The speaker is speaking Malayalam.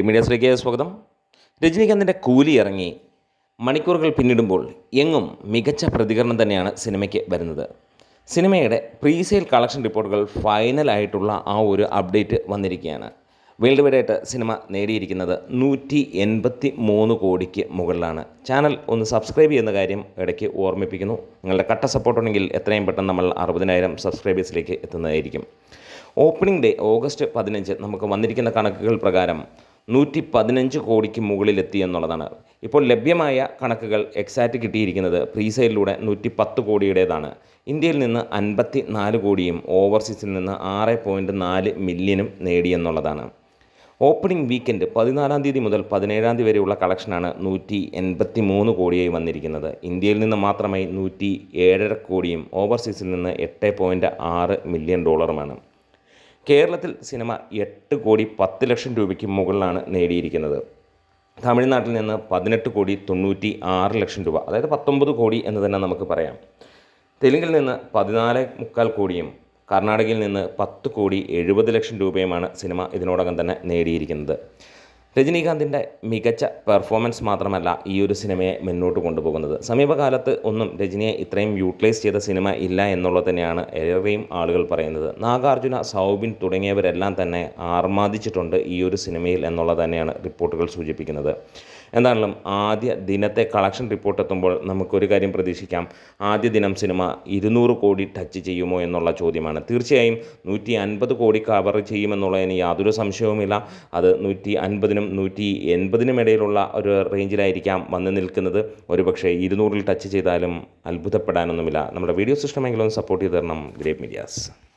മീഡിയാസിലേക്ക് സ്വാഗതം. രജനീകാന്തിൻ്റെ കൂലി ഇറങ്ങി മണിക്കൂറുകൾ പിന്നിടുമ്പോൾ എങ്ങും മികച്ച പ്രതികരണം തന്നെയാണ് സിനിമയ്ക്ക് വരുന്നത്. സിനിമയുടെ പ്രീസെയിൽ കളക്ഷൻ റിപ്പോർട്ടുകൾ ഫൈനലായിട്ടുള്ള ആ ഒരു അപ്ഡേറ്റ് വന്നിരിക്കുകയാണ്. വേൾഡ് വൈഡായിട്ട് സിനിമ നേടിയിരിക്കുന്നത് 183 കോടിക്ക് മുകളിലാണ്. ചാനൽ ഒന്ന് സബ്സ്ക്രൈബ് ചെയ്യുന്ന കാര്യം ഇടയ്ക്ക് ഓർമ്മിപ്പിക്കുന്നു. നിങ്ങളുടെ കട്ട സപ്പോർട്ടുണ്ടെങ്കിൽ എത്രയും പെട്ടെന്ന് നമ്മൾ 60,000 സബ്സ്ക്രൈബേഴ്സിലേക്ക് എത്തുന്നതായിരിക്കും. ഓപ്പണിംഗ് ഡേ ഓഗസ്റ്റ് 15 നമുക്ക് വന്നിരിക്കുന്ന കണക്കുകൾ പ്രകാരം 115 കോടിക്ക് മുകളിലെത്തി എന്നുള്ളതാണ്. ഇപ്പോൾ ലഭ്യമായ കണക്കുകൾ എക്സാക്റ്റ് കിട്ടിയിരിക്കുന്നത് പ്രീസെയിലൂടെ 110 കോടിയുടേതാണ്. ഇന്ത്യയിൽ നിന്ന് 54 കോടിയും ഓവർസീസിൽ നിന്ന് 6.4 മില്യനും നേടിയെന്നുള്ളതാണ്. ഓപ്പണിംഗ് വീക്കെൻഡ് 14 തീയതി മുതൽ 17 തീയതി വരെയുള്ള കളക്ഷനാണ് 183 കോടിയായി വന്നിരിക്കുന്നത്. ഇന്ത്യയിൽ നിന്ന് മാത്രമായി 107.5 കോടിയും ഓവർസീസിൽ നിന്ന് 8.6 മില്യൺ ഡോളറുമാണ്. കേരളത്തിൽ സിനിമ 8 കോടി 10 ലക്ഷം രൂപയ്ക്ക് മുകളിലാണ് നേടിയിരിക്കുന്നത്. തമിഴ്നാട്ടിൽ നിന്ന് 18 കോടി 96 ലക്ഷം രൂപ, അതായത് 19 കോടി എന്ന് തന്നെ നമുക്ക് പറയാം. തെലുങ്കിൽ നിന്ന് 14.25 കോടിയും കർണാടകയിൽ നിന്ന് 10 കോടി 70 ലക്ഷം രൂപയുമാണ് സിനിമ ഇതിനോടകം തന്നെ നേടിയിരിക്കുന്നത്. രജനീകാന്തിൻ്റെ മികച്ച പെർഫോമൻസ് മാത്രമല്ല ഈ ഒരു സിനിമയെ മുന്നോട്ട് കൊണ്ടുപോകുന്നത്. സമീപകാലത്ത് ഒന്നും രജനിയെ ഇത്രയും യൂട്ടിലൈസ് ചെയ്ത സിനിമ ഇല്ല എന്നുള്ളത് തന്നെയാണ് ഏറെയും ആളുകൾ പറയുന്നത്. നാഗാർജുന, സൗബിൻ തുടങ്ങിയവരെല്ലാം തന്നെ ആർമാദിച്ചിട്ടുണ്ട് ഈ ഒരു സിനിമയിൽ എന്നുള്ളത് തന്നെയാണ് റിപ്പോർട്ടുകൾ സൂചിപ്പിക്കുന്നത്. എന്താണെങ്കിലും ആദ്യ ദിനത്തെ കളക്ഷൻ റിപ്പോർട്ട് എത്തുമ്പോൾ നമുക്കൊരു കാര്യം പ്രതീക്ഷിക്കാം. ആദ്യ ദിനം സിനിമ 200 കോടി ടച്ച് ചെയ്യുമോ എന്നുള്ള ചോദ്യമാണ്. തീർച്ചയായും 150 കോടി കവർ ചെയ്യുമെന്നുള്ളതിന് യാതൊരു സംശയവുമില്ല. അത് 150-നും 180-നും ഇടയിലുള്ള ഒരു റേഞ്ചിലായിരിക്കാം വന്ന് നിൽക്കുന്നത്. ഒരുപക്ഷെ 200-ൽ ടച്ച് ചെയ്താലും അത്ഭുതപ്പെടാനൊന്നുമില്ല. നമ്മുടെ വീഡിയോസ് ഇഷ്ടമെങ്കിലും സപ്പോർട്ട് ചെയ്ത് തരണം. Great medias.